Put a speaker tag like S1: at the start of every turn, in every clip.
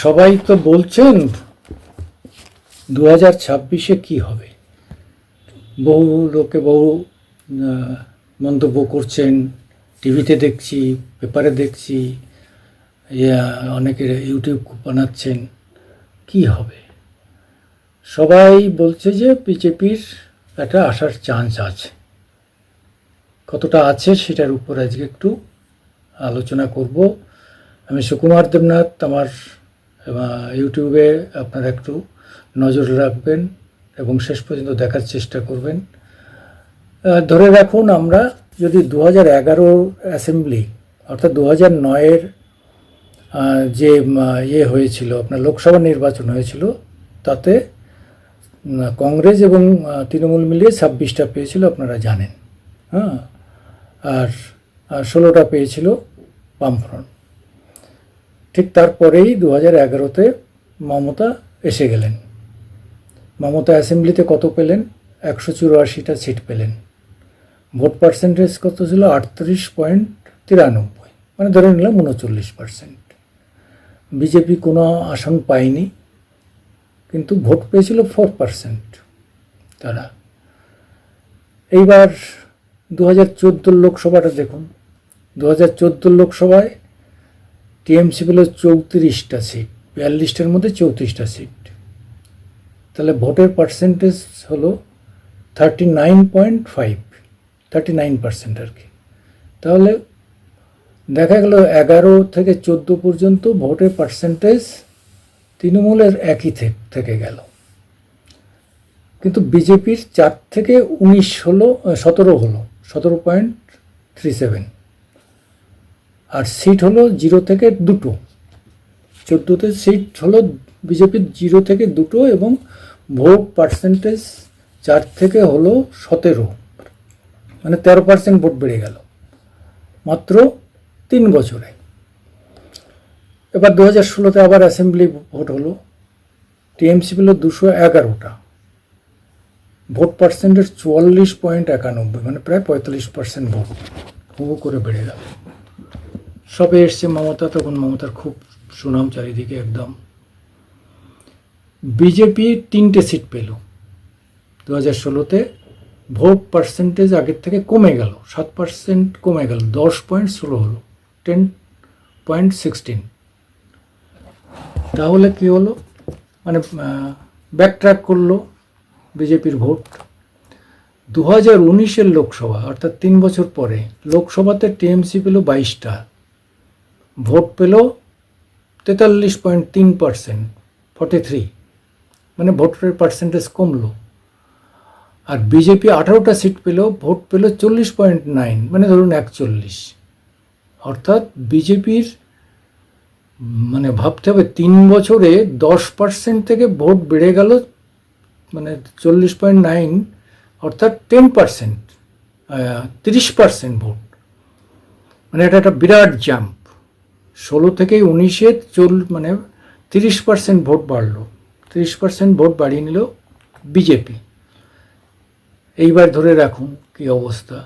S1: সবাই তো বলছেন 2026-এ কী হবে। বহু লোকে বহু মন্তব্য করছেন, টিভিতে দেখছি, পেপারে দেখছি, অনেকে ইউটিউব বানাচ্ছেন। কি হবে? সবাই বলছে যে বিজেপির একটা আসার চান্স আছে। কতটা আছে সেটার উপর আজকে একটু আলোচনা করব। আমি সুকুমার দেবনাথ, আমার ইউটিউবে আপনারা একটু নজর রাখবেন এবং শেষ পর্যন্ত দেখার চেষ্টা করবেন। ধরে রাখুন, আমরা যদি 2011 অ্যাসেম্বলি অর্থাৎ 2009-এর যে হয়েছিল, আপনার লোকসভা নির্বাচন হয়েছিল, তাতে কংগ্রেস এবং তৃণমূল মিলিয়ে 26টা পেয়েছিল, আপনারা জানেন। হ্যাঁ, আর 16টা পেয়েছিল বামফ্রন্ট। ঠিক তারপরেই 2011-তে মমতা এসে গেলেন। মমতা অ্যাসেম্বলিতে কত পেলেন? 184টা সিট পেলেন। ভোট পার্সেন্টেজ কত ছিল? 38.93, মানে ধরে নিলাম 39%। বিজেপি কোনো আসন পায়নি, কিন্তু ভোট পেয়েছিল 4% তারা। এইবার 2014 লোকসভাটা দেখুন। 2014 লোকসভায় টিএমসি পেল 34টা সিট, 42টার মধ্যে 34টা সিট। তাহলে ভোটের পার্সেন্টেজ হলো 39% আর কি। তাহলে দেখা গেল 11 থেকে 14 পর্যন্ত ভোটের পার্সেন্টেজ তৃণমূলের একই থেকে গেল, কিন্তু বিজেপির 4 থেকে 19 হলো, 17 হলো, 17.37। আর সিট হলো 0 থেকে 2। 14তে সিট হলো বিজেপির 0 থেকে 2, এবং ভোট পার্সেন্টেজ 4 থেকে হলো 17, মানে 13% ভোট বেড়ে গেল মাত্র 3 বছরে। এবার 2016-তে আবার অ্যাসেম্বলি ভোট হলো। টিএমসি পেল 211টা, ভোট পার্সেন্টেজ 44.91, মানে প্রায় 45% ভোট হু করে বেড়ে গেল। সবে এসছে মমতা, তখন মমতার খুব সুনাম চারিদিকে একদম। বিজেপি 3টে সিট পেল 2016-তে। ভোট পার্সেন্টেজ আগের থেকে কমে গেল, 7% কমে গেল, 10.16 হলো, 10.16। তাহলে কি হলো? মানে ব্যাকট্র্যাক করলো বিজেপির ভোট। 2019-এর লোকসভা, অর্থাৎ 3 বছর পরে লোকসভাতে টিএমসি পেল 22টা, ভোট পেল 43.3%, 43, মানে ভোটের পার্সেন্টেজ কমলো। আর বিজেপি 18টা সিট পেল, ভোট পেল 40.9, মানে ধরুন 41। অর্থাৎ বিজেপির, মানে ভাবতে হবে 3 বছরে 10% থেকে ভোট বেড়ে গেল, মানে 40.9, অর্থাৎ 10%, 30% ভোট। মানে এটা একটা বিরাট জাম্প। 16 থেকে 19-এ মানে 30% ভোট বাড়লো, 30% ভোট বাড়িয়ে নিল বিজেপি। এইবার ধরে রাখুন কি অবস্থা।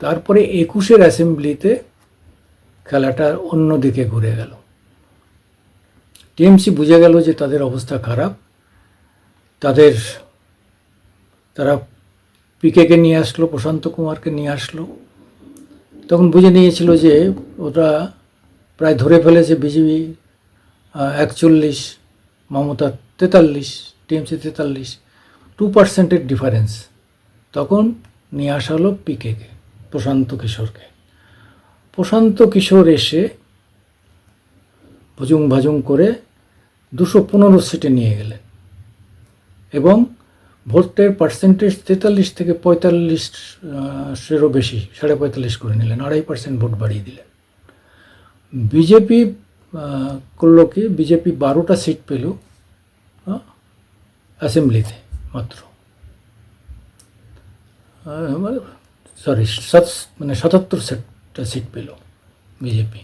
S1: তারপরে 21-এর অ্যাসেম্বলিতে খেলাটা অন্যদিকে ঘুরে গেল। টিএমসি বুঝে গেল যে তাদের অবস্থা খারাপ। তারা পিকেকে নিয়ে আসলো, প্রশান্ত কুমারকে নিয়ে আসলো। তখন বুঝে নিয়েছিল যে ওরা প্রায় ধরে ফেলেছে বিজেপি 41, মমতা 43, টিএমসি 43, 2%-এর ডিফারেন্স। তখন নিয়ে আসা হলো পিকেকে, প্রশান্ত কিশোরকে। প্রশান্ত কিশোর এসে ভুজুং ভাজুং করে 215 সিটে নিয়ে গেলেন, এবং ভোটের পার্সেন্টেজ 43 থেকে 45-এরও বেশি, 45.5 করে নিলেন, 2.5% ভোট বাড়িয়ে দিলেন। বিজেপি করলো কি? বিজেপি 12টা সিট পেল অ্যাসেম্বলিতে মাত্র, মানে 77টা সিট পেল বিজেপি,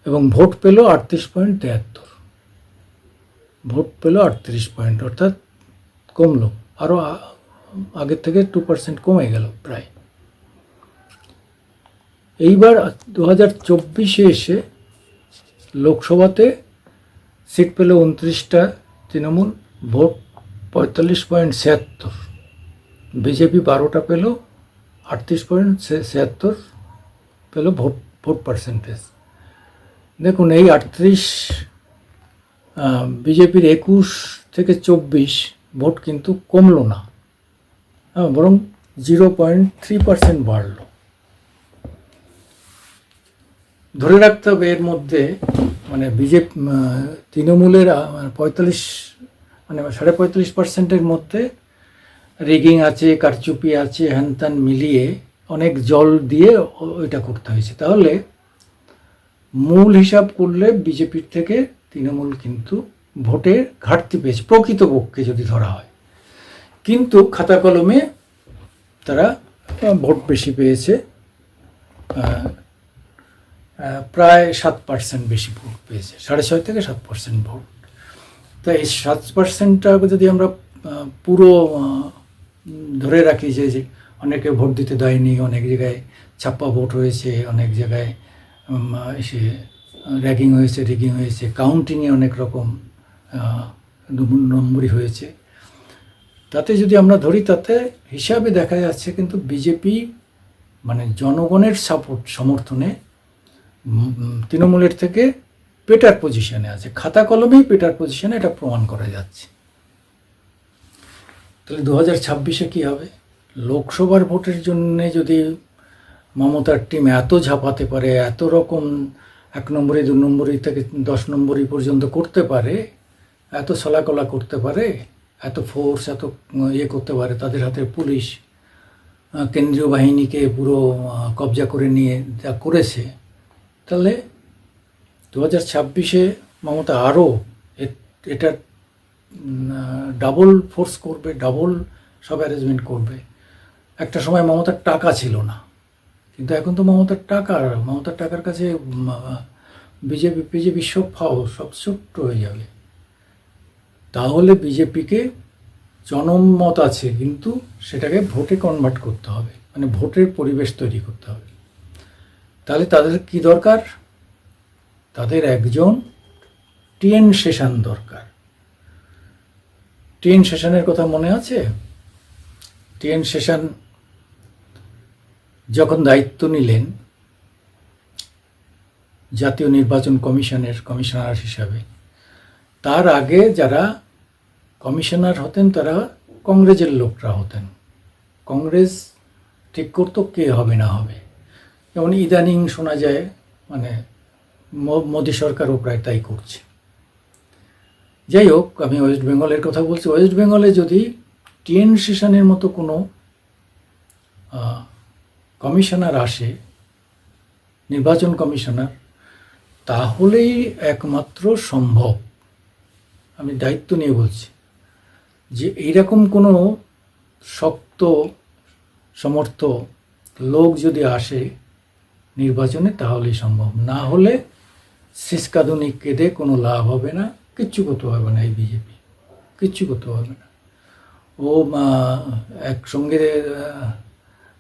S1: এবং ভোট পেল 38.73, ভোট পেল 38 পয়েন্ট, অর্থাৎ কমলো আরও, আগের থেকে 2% কমে গেল প্রায়। এইবার 2024-এ এসে লোকসভাতে সিট পেল 29টা তৃণমূল, ভোট 45.76, বিজেপি 12টা পেল, 38.76 পেল ভোট পার্সেন্টেজ। দেখুন এই 38, বিজেপির 21 থেকে 24 ভোট কিন্তু কমলো না, বরং 0.3% বাড়ল। ধরে রাখতে হবে এর মধ্যে মানে তৃণমূলের 45.5% মধ্যে রিগিং আছে, কারচুপি আছে, হ্যানত্যান মিলিয়ে অনেক জল দিয়ে ওইটা করতে হয়েছে। তাহলে মূল হিসাব করলে বিজেপির থেকে তৃণমূল কিন্তু ভোটে ঘাটতি পেয়েছে প্রকৃতপক্ষে যদি ধরা হয়, কিন্তু খাতা কলমে তারা ভোট বেশি পেয়েছে, প্রায় 7% বেশি ভোট পেয়েছে, 6.5 থেকে 7% ভোট। তো এই 7%টা যদি আমরা পুরো ধরে রাখি যে অনেকে ভোট দিতে দেয়নি, অনেক জায়গায় ছাপ্পা ভোট হয়েছে, অনেক জায়গায় এসে রিগিং হয়েছে, কাউন্টিংয়ে অনেক রকম নম্বরই হয়েছে, তাতে যদি আমরা ধরি তাতে হিসাবে দেখা যাচ্ছে কিন্তু বিজেপি মানে জনগণের সমর্থনে তৃণমূলের থেকে বেটার পজিশনে আছে, খাতা কলমেই বেটার পজিশনে, এটা প্রমাণ করা যাচ্ছে। তাহলে 2026-এ কী হবে? লোকসভার ভোটের জন্যে যদি মমতার টিম এত ঝাঁপাতে পারে, এত রকম 1 নম্বরি 2 নম্বরি থেকে 10 নম্বরি পর্যন্ত করতে পারে, এত ছলাকলা করতে পারে, এত ফোর্স, এত করতে পারে, তাদের হাতে পুলিশ, কেন্দ্রীয় বাহিনীকে পুরো কবজা করে নিয়ে যা করেছে, তাহলে 2026-এ মমতা আরও এটা ডাবল ফোর্স করবে, ডাবল সব অ্যারেঞ্জমেন্ট করবে। একটা সময় মমতার টাকা ছিল না, কিন্তু এখন তো মমতার টাকার কাছে বিজেপি সব সব ছোট্ট হয়ে যাবে। তাহলে বিজেপিকে জনমত আছে, কিন্তু সেটাকে ভোটে কনভার্ট করতে হবে, মানে ভোটের পরিবেশ তৈরি করতে হবে। তাহলে তাদের কি দরকার? তাদের একজন টিএন সেশন দরকার। টিএন সেশনের কথা মনে আছে? টিএন সেশন যখন দায়িত্ব নিলেন জাতীয় নির্বাচন কমিশনের কমিশনার হিসাবে, তার আগে যারা কমিশনার হতেন তারা কংগ্রেসের লোকরা হতেন। কংগ্রেস ঠিক করতো কে হবে না হবে। যেমন ইদানিং শোনা যায় মানে মোদী সরকারও প্রায় তাই করছে। যাই হোক, আমি ওয়েস্ট বেঙ্গলের কথা বলছি। ওয়েস্ট বেঙ্গলে যদি টিএন সেশনের মতো কোনো কমিশনার আসে, নির্বাচন কমিশনার, তাহলেই একমাত্র সম্ভব, আমি দায়িত্ব নিয়ে বলছি, যে এইরকম কোনো শক্ত সমর্থ লোক যদি আসে নির্বাচনে, তাহলেই সম্ভব। না হলে শিসকাদুনি কেঁদে কোনো লাভ হবে না, কিচ্ছু করতে পারবে না এই বিজেপি, কিচ্ছু করতে পারবে না। ও একসঙ্গে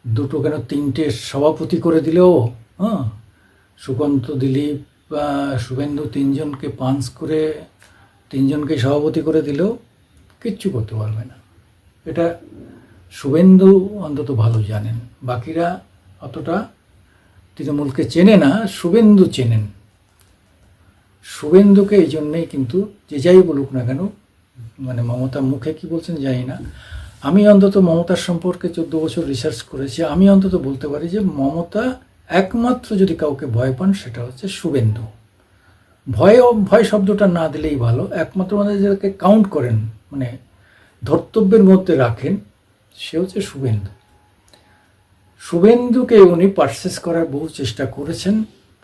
S1: 2 কেন 3টে সভাপতি করে দিলেও, সুকান্ত, দিলীপ, শুভেন্দু 3জনকে পাঞ্চ করে 3জনকে সভাপতি করে দিলেও কিচ্ছু করতে পারবে না। এটা শুভেন্দু অন্তত ভালো জানেন, বাকিরা অতটা তৃণমূলকে চেনে না, শুভেন্দু চেনেন। শুভেন্দুকে এই জন্যেই কিন্তু যে যাই বলুক না কেন, মানে মমতা মুখে কি বলছেন জানি না, আমি অন্তত মমতার সম্পর্কে 14 বছর রিসার্চ করেছি, আমি অন্তত বলতে পারি যে মমতা একমাত্র যদি কাউকে ভয় পান সেটা হচ্ছে শুভেন্দু। ভয় শব্দটা না দিলেই ভালো, একমাত্র মানে যাকে কাউন্ট করেন, মানে ধর্তব্যের মধ্যে রাখেন, সে হচ্ছে শুভেন্দু। শুভেন্দুকে উনি পারচেস করার বহু চেষ্টা করেছেন,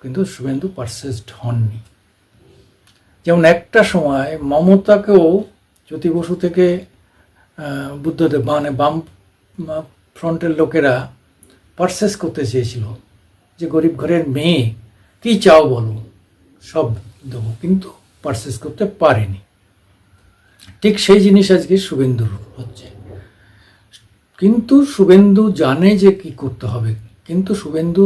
S1: কিন্তু শুভেন্দু পারচেসড হননি। যেমন একটা সময় মমতাকেও জ্যোতি বসু থেকে বুদ্ধদেব মানে বাম ফ্রন্টের লোকেরা পারচেস করতে চেয়েছিল, যে গরিব ঘরের মেয়ে, কি চাও বলো, সব দেবো, কিন্তু পারচেস করতে পারেনি। ঠিক সেই জিনিস আজকে শুভেন্দুর হচ্ছে। কিন্তু শুভেন্দু জানে যে কি করতে হবে, কিন্তু শুভেন্দু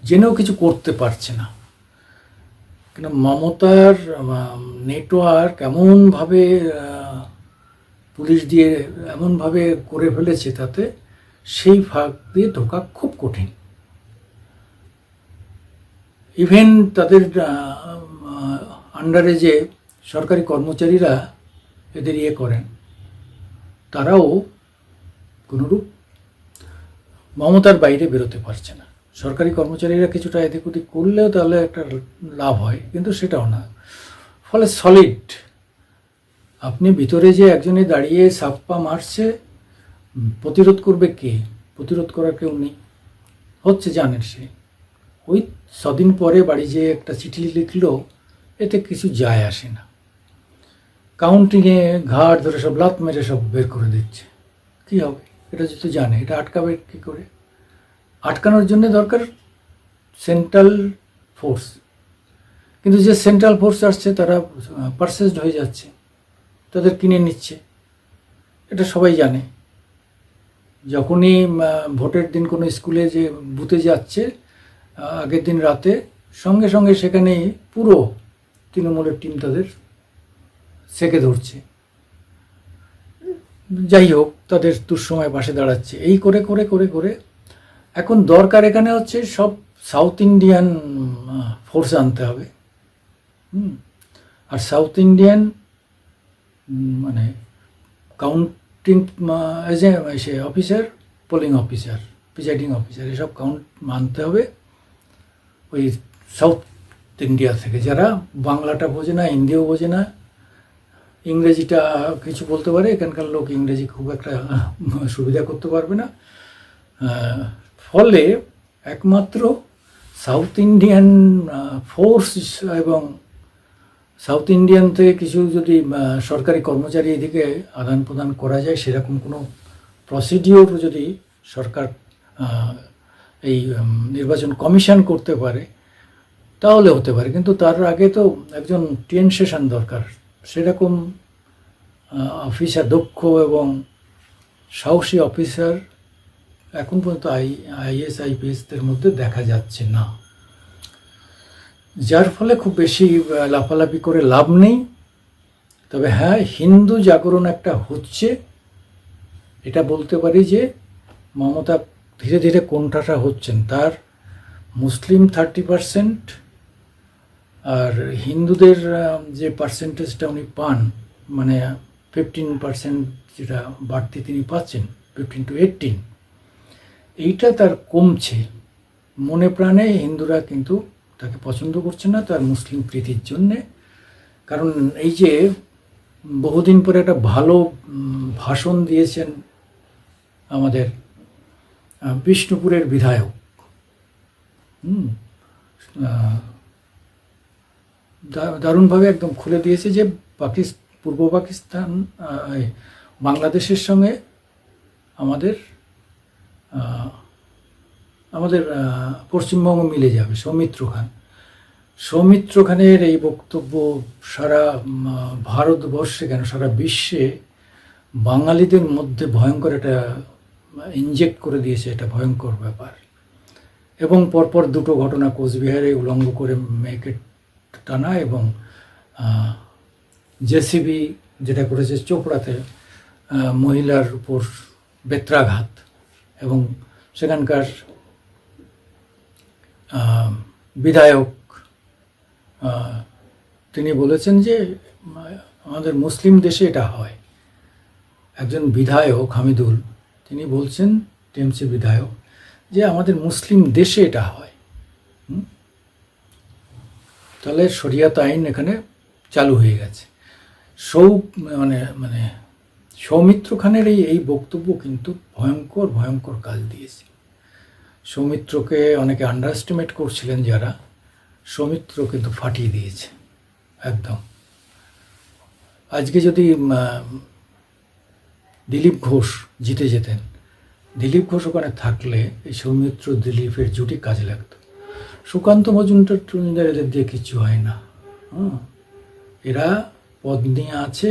S1: জেনেও কিছু করতে পারছে না। কেন মমতার নেটওয়ার্ক এমনভাবে পুলিশ দিয়ে এমনভাবে করে ফেলেছে, তাতে সেই ফাঁক দিয়ে ঢোকা খুব কঠিন। ইভেন তাদের আন্ডারে যে সরকারি কর্মচারীরা এদের করেন, তারাও কোনোরূপ মমতার বাইরে বেরোতে পারছে না। সরকারি কর্মচারীরা কিছুটা এদিক ওদিক করলেও তাহলে একটা লাভ হয়, কিন্তু সেটাও না। ফলে সলিড আপনি ভিতরে যে একজনে দাঁড়িয়ে সাপ্পা মারছে, প্রতিরোধ করবে কে? প্রতিরোধ করার কেউ নেই। হচ্ছে জানেন, সে ওই ছদিন পরে বাড়ি যেয়ে একটা চিঠি লিখলো, এতে কিছু যায় আসে না। কাউন্টিংয়ে ঘাট ধরে সব লাত মেরে সব বের করে দিচ্ছে। কী হবে? এটা যেহেতু জানে, এটা আটকাবে কী করে? আটকানোর জন্য দরকার সেন্ট্রাল ফোর্স, কিন্তু যে সেন্ট্রাল ফোর্স আসছে তারা পারচেসড হয়ে যাচ্ছে, তাদের কিনে নিচ্ছে। এটা সবাই জানে। যখনই ভোটের দিন কোনো স্কুলে যে বুথে যাচ্ছে, আগের দিন রাতে সঙ্গে সঙ্গে সেখানেই পুরো তৃণমূলের টিম তাদের সেকে ধরছে। যাই হোক, তাদের দুঃসময় পাশে দাঁড়াচ্ছে। এই করে করে করে করে এখন দরকার এখানে হচ্ছে সব সাউথ ইন্ডিয়ান ফোর্স আনতে হবে। আর সাউথ ইন্ডিয়ান মানে কাউন্টিং সে officer, polling officer, presiding officer, এসব কাউন্ট মানতে হবে ওই সাউথ ইন্ডিয়া থেকে, যারা বাংলাটা বোঝে না, হিন্দিও বোঝে না, ইংরেজিটা কিছু বলতে পারে। এখানকার লোক ইংরেজি খুব একটা সুবিধা করতে পারবে না। ফলে একমাত্র সাউথ ইন্ডিয়ান ফোর্স এবং সাউথ ইন্ডিয়ান থেকে কিছু যদি সরকারি কর্মচারী এদিকে আদান প্রদান করা যায়, সেরকম কোনো প্রসিডিওর যদি সরকার এই নির্বাচন কমিশন করতে পারে, তাহলে হতে পারে। কিন্তু তার আগে তো একজন টেন সেশন দরকার। সেরকম অফিসার, দক্ষ এবং সাহসী অফিসার এখন পর্যন্ত আইএস আইপিএসদের মধ্যে দেখা যাচ্ছে না, যার ফলে খুব বেশি লাফালাফি করে লাভ নেই। তবে হ্যাঁ, হিন্দু জাগরণ একটা হচ্ছে, এটা বলতে পারি যে মমতা ধীরে ধীরে কোণঠাসা হচ্ছেন। তার মুসলিম 30%, আর হিন্দুদের যে পার্সেন্টেজটা উনি পান, মানে 15% যেটা বাড়তি তিনি পাচ্ছেন, 15 to 18, এইটা তার কমছে। মনে প্রাণে হিন্দুরা কিন্তু তাকে পছন্দ করছে না তার মুসলিম প্রীতির জন্যে। কারণ এই যে বহুদিন পরে একটা ভালো ভাষণ দিয়েছেন আমাদের বিষ্ণুপুরের বিধায়ক, দারুণভাবে একদম খুলে দিয়েছে যে পূর্ব পাকিস্তান, বাংলাদেশের সঙ্গে আমাদের পশ্চিমবঙ্গ মিলে যাবে। সৌমিত্র খানের এই বক্তব্য সারা ভারতবর্ষে কেন, সারা বিশ্বে বাঙালিদের মধ্যে ভয়ঙ্কর একটা ইনজেক্ট করে দিয়েছে, এটা ভয়ঙ্কর ব্যাপার। এবং পরপর দুটো ঘটনা, কোচবিহারে উলঙ্গ করে মেয়েকে টানা, এবং জেসিবি যেটা করেছে চোপড়াতে মহিলার উপর বেত্রাঘাত, এবং সেখানকার বিধায়ক তিনি বলেছেন যে আমাদের মুসলিম দেশে এটা হয়। একজন বিধায়ক হামিদুল, তিনি বলছেন, টিএমসি বিধায়ক, যে আমাদের মুসলিম দেশে এটা হয়। তাহলে শরিয়াত আইন এখানে চালু হয়ে গেছে। মানে সৌমিত্র খানের এই বক্তব্য কিন্তু ভয়ঙ্কর ভয়ঙ্কর কাজ দিয়েছে। সৌমিত্রকে অনেকে আন্ডার এস্টিমেট করছিলেন যারা, সৌমিত্র কিন্তু ফাটিয়ে দিয়েছে একদম। আজকে যদি দিলীপ ঘোষ জিতে যেতেন, দিলীপ ঘোষ ওখানে থাকলে এই সৌমিত্র দিলীপের জুটি কাজে লাগতো। সুকান্ত মজুমদার এদের দিয়ে কিচ্ছু হয় না। এরা পদ নিয়ে আছে,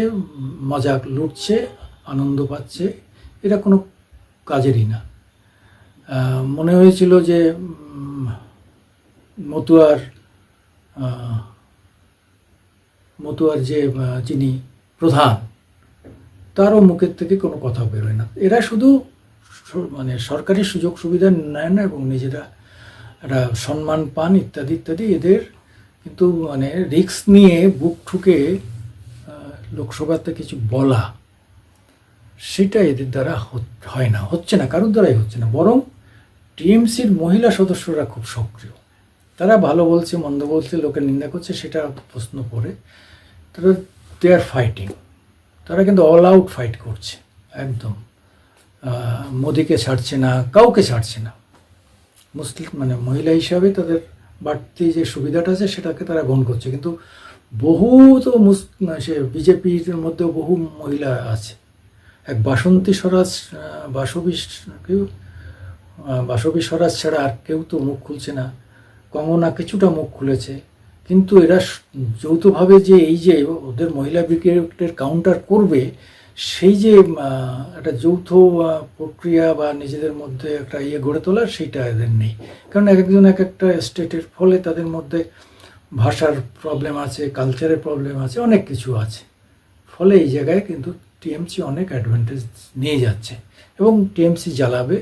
S1: মজা লুটছে, আনন্দ পাচ্ছে, এরা কোনো কাজেরই না। মনে হয়েছিল যে মতুয়ার মতুয়ার যে যিনি প্রধান, তারও মুখের থেকে কোনো কথা বেরোয় না। এরা শুধু মানে সরকারি সুযোগ সুবিধা নেয় না এবং নিজেরা একটা সম্মান পান ইত্যাদি ইত্যাদি। এদের কিন্তু মানে রিস্ক নিয়ে বুক ঠুকে লোকসভাতে কিছু বলা, সেটা এদের দ্বারা হয় না, হচ্ছে না, কারোর দ্বারাই হচ্ছে না। বরং টিএমসির মহিলা সদস্যরা খুব সক্রিয়। তারা ভালো বলছে মন্দ বলছে, লোকের নিন্দা করছে, সেটা প্রশ্ন করে তারা দে আর ফাইটিং। তারা কিন্তু অল আউট ফাইট করছে একদম। মোদিকে ছাড়ছে না, কাউকে ছাড়ছে না। মুসলিম মানে মহিলা হিসাবে তাদের বাড়তি যে সুবিধাটা আছে সেটাকে তারা গ্রহণ করছে। কিন্তু বহু তো সে বিজেপির মধ্যেও বহু মহিলা আছে। এক বাসন্তী স্বরাজ, বাসবী স্বরাজ ছাড়া আর কেউ তো মুখ খুলছে না। কঙ্গনা কিছুটা মুখ খুলেছে, কিন্তু এরা যৌথভাবে যে এই যে ওদের মহিলা ব্রিগেডের কাউন্টার করবে, সেই যে একটা যৌথ প্রক্রিয়া বা নিজেদের মধ্যে একটা গড়ে তোলার, সেইটা এদের নেই। কারণ এক একজন এক একটা স্টেটের, ফলে তাদের মধ্যে ভাষার প্রবলেম আছে, কালচারের প্রবলেম আছে, অনেক কিছু আছে। ফলে এই জায়গায় কিন্তু টিএমসি অনেক অ্যাডভান্টেজ নিয়ে যাচ্ছে এবং টিএমসি জ্বালাবে,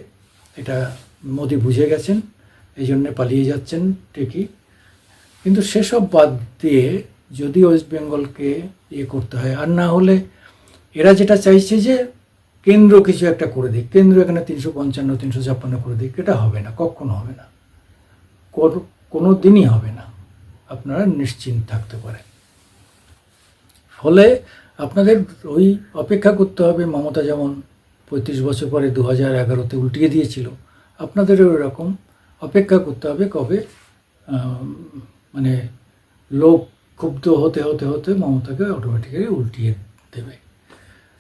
S1: এটা মোদি বুঝে গেছেন, এই জন্যে পালিয়ে যাচ্ছেন ঠিকই। কিন্তু সেসব বাদ দিয়ে যদি ওয়েস্ট বেঙ্গলকে করতে হয়, আর না হলে এরা যেটা চাইছে যে কেন্দ্র কিছু একটা করে দিক, কেন্দ্র এখানে 355, 356 করে দিক, এটা হবে না, কখনো হবে না, কোনো দিনই হবে না, আপনারা নিশ্চিন্ত থাকতে পারেন। ফলে আপনাদের ওই অপেক্ষা করতে হবে। মমতা যেমন 35 বছর পরে 2011-তে উল্টিয়ে দিয়েছিল, আপনাদেরও এরকম অপেক্ষা করতে হবে কবে মানে লোক ক্ষুব্ধ হতে হতে হতে মমতাকে অটোমেটিক্যালি উল্টিয়ে দেবে।